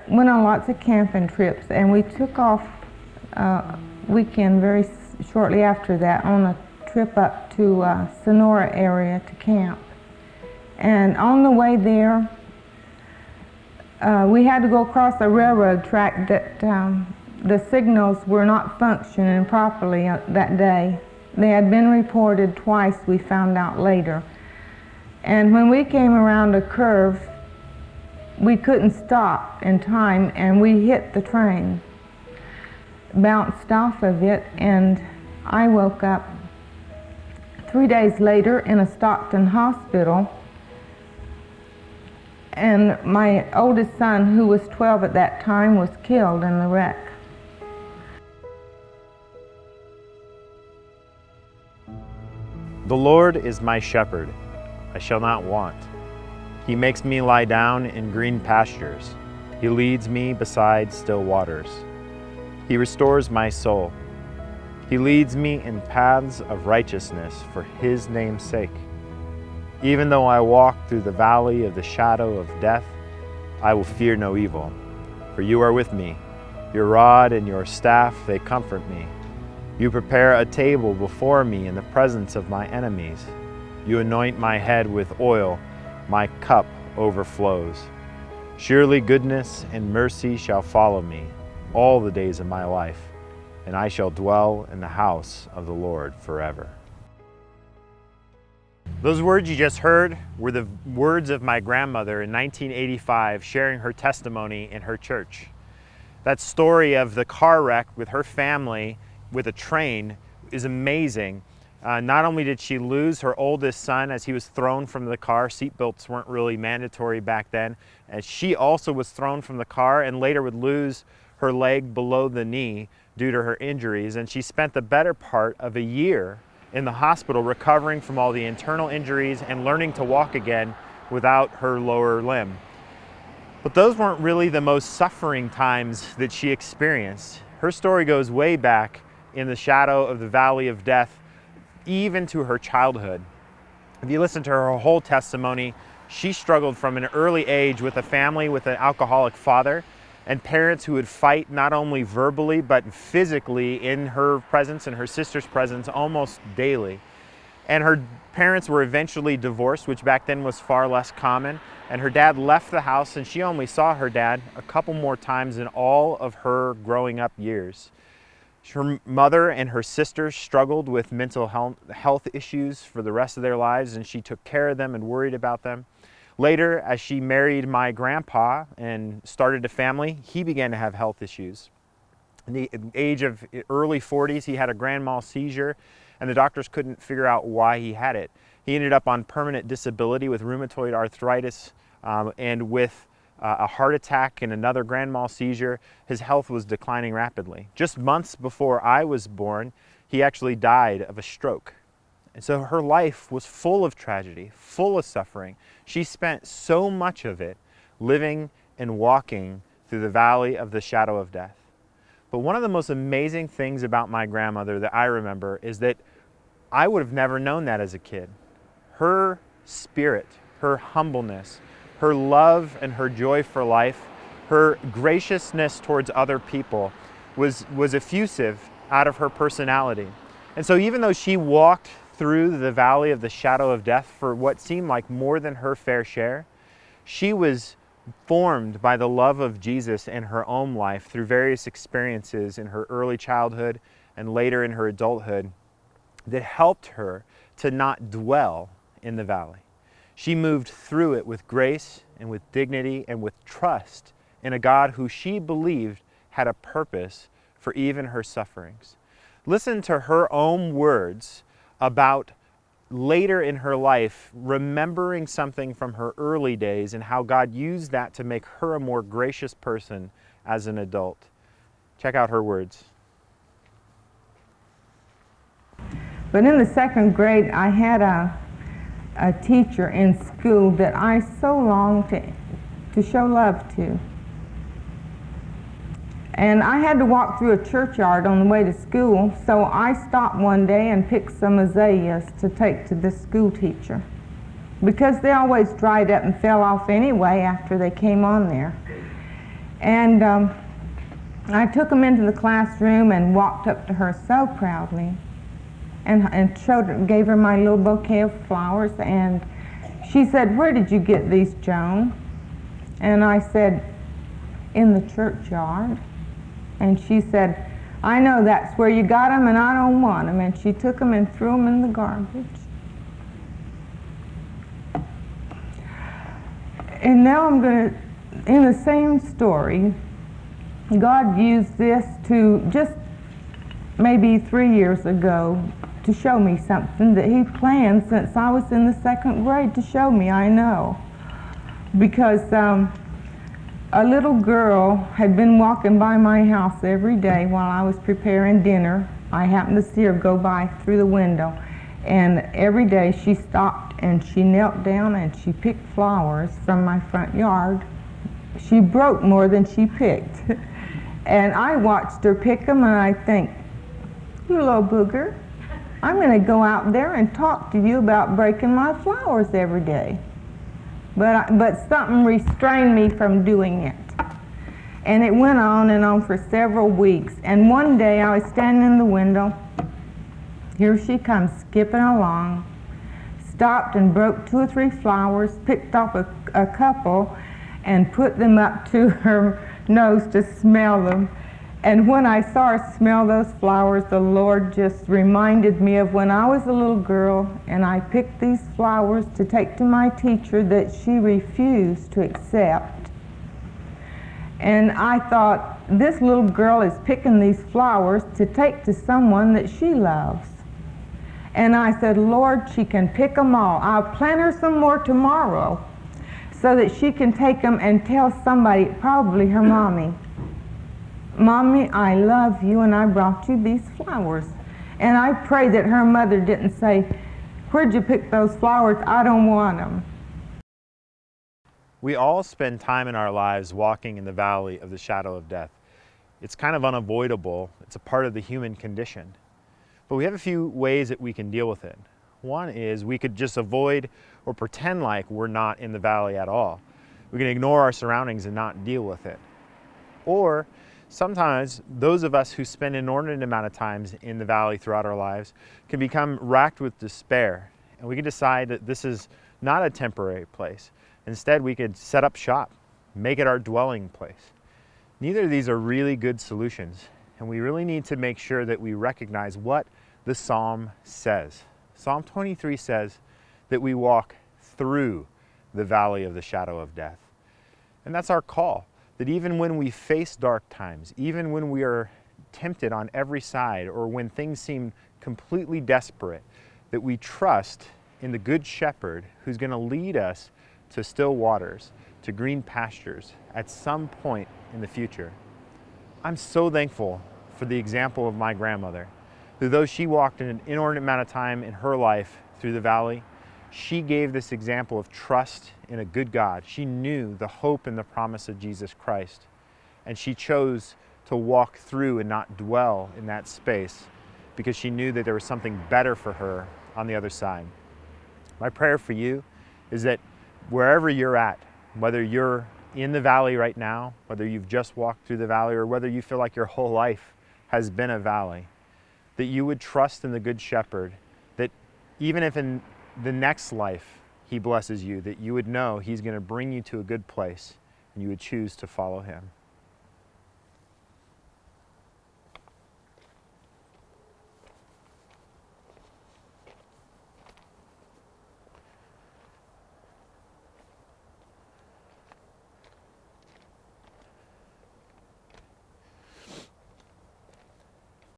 Went on lots of camping trips, and we took off weekend very shortly after that on a trip up to Sonora area to camp. And on the way there, we had to go across a railroad track that the signals were not functioning properly that day. They had been reported twice, we found out later. And when we came around a curve, we couldn't stop in time, and we hit the train, bounced off of it, and I woke up 3 days later in a Stockton hospital. And my oldest son, who was 12 at that time, was killed in the wreck. The Lord is my shepherd, I shall not want. He makes me lie down in green pastures. He leads me beside still waters. He restores my soul. He leads me in paths of righteousness for His name's sake. Even though I walk through the valley of the shadow of death, I will fear no evil, for You are with me. Your rod and Your staff, they comfort me. You prepare a table before me in the presence of my enemies. You anoint my head with oil. My cup overflows. Surely goodness and mercy shall follow me all the days of my life, and I shall dwell in the house of the Lord forever. Those words you just heard were the words of my grandmother in 1985, sharing her testimony in her church. That story of the car wreck with her family with a train is amazing. Not only did she lose her oldest son as he was thrown from the car, seatbelts weren't really mandatory back then, and she also was thrown from the car and later would lose her leg below the knee due to her injuries, and she spent the better part of a year in the hospital recovering from all the internal injuries and learning to walk again without her lower limb. But those weren't really the most suffering times that she experienced. Her story goes way back in the shadow of the valley of death, even to her childhood. If you listen to her whole testimony, she struggled from an early age with a family with an alcoholic father and parents who would fight not only verbally but physically in her presence and her sister's presence almost daily. And her parents were eventually divorced, which back then was far less common, and her dad left the house, and she only saw her dad a couple more times in all of her growing up years. Her mother and her sisters struggled with mental health issues for the rest of their lives, and she took care of them and worried about them. Later, as she married my grandpa and started a family, he began to have health issues. In the age of early 40s, he had a grand mal seizure, and the doctors couldn't figure out why he had it. He ended up on permanent disability with rheumatoid arthritis and with a heart attack and another grand mal seizure. His health was declining rapidly. Just months before I was born, he actually died of a stroke. And so her life was full of tragedy, full of suffering. She spent so much of it living and walking through the valley of the shadow of death. But one of the most amazing things about my grandmother that I remember is that I would have never known that as a kid. Her spirit, her humbleness, her love and her joy for life, her graciousness towards other people was effusive out of her personality. And so even though she walked through the valley of the shadow of death for what seemed like more than her fair share, she was formed by the love of Jesus in her own life through various experiences in her early childhood and later in her adulthood that helped her to not dwell in the valley. She moved through it with grace and with dignity and with trust in a God who she believed had a purpose for even her sufferings. Listen to her own words about later in her life remembering something from her early days and how God used that to make her a more gracious person as an adult. Check out her words. But in the second grade, I had a teacher in school that I so longed to show love to. And I had to walk through a churchyard on the way to school, so I stopped one day and picked some azaleas to take to the school teacher, because they always dried up and fell off anyway after they came on there. And I took them into the classroom and walked up to her so proudly and showed her, gave her my little bouquet of flowers, and she said, "Where did you get these, Joan?" And I said, "In the churchyard." And she said, "I know that's where you got them, and I don't want them." And she took them and threw them in the garbage. And now I'm going to, in the same story, God used this to, just maybe 3 years ago, to show me something that He planned since I was in the 2nd grade to show me, I know. Because a little girl had been walking by my house every day while I was preparing dinner. I happened to see her go by through the window. And every day she stopped and she knelt down and she picked flowers from my front yard. She broke more than she picked. And I watched her pick them, and I think, "You little booger, I'm going to go out there and talk to you about breaking my flowers every day." But something restrained me from doing it. And it went on and on for several weeks. And one day I was standing in the window. Here she comes skipping along, stopped and broke 2 or 3 flowers, picked off a couple, and put them up to her nose to smell them. And when I saw her smell those flowers, the Lord just reminded me of when I was a little girl and I picked these flowers to take to my teacher that she refused to accept. And I thought, this little girl is picking these flowers to take to someone that she loves. And I said, "Lord, she can pick them all. I'll plant her some more tomorrow so that she can take them and tell somebody, probably her mommy, 'Mommy, I love you and I brought you these flowers.'" And I pray that her mother didn't say, "Where'd you pick those flowers? I don't want them." We all spend time in our lives walking in the valley of the shadow of death. It's kind of unavoidable. It's a part of the human condition. But we have a few ways that we can deal with it. One is we could just avoid or pretend like we're not in the valley at all. We can ignore our surroundings and not deal with it. Or sometimes those of us who spend an inordinate amount of time in the valley throughout our lives can become racked with despair. And we can decide that this is not a temporary place. Instead, we could set up shop, make it our dwelling place. Neither of these are really good solutions. And we really need to make sure that we recognize what the Psalm says. Psalm 23 says that we walk through the valley of the shadow of death. And that's our call, that even when we face dark times, even when we are tempted on every side, or when things seem completely desperate, that we trust in the Good Shepherd who's going to lead us to still waters, to green pastures at some point in the future. I'm so thankful for the example of my grandmother, who, though she walked an inordinate amount of time in her life through the valley, she gave this example of trust in a good God. She knew the hope and the promise of Jesus Christ, and she chose to walk through and not dwell in that space because she knew that there was something better for her on the other side. My prayer for you is that wherever you're at, whether you're in the valley right now, whether you've just walked through the valley, or whether you feel like your whole life has been a valley, that you would trust in the Good Shepherd, that even if in the next life He blesses you, that you would know He's going to bring you to a good place and you would choose to follow Him.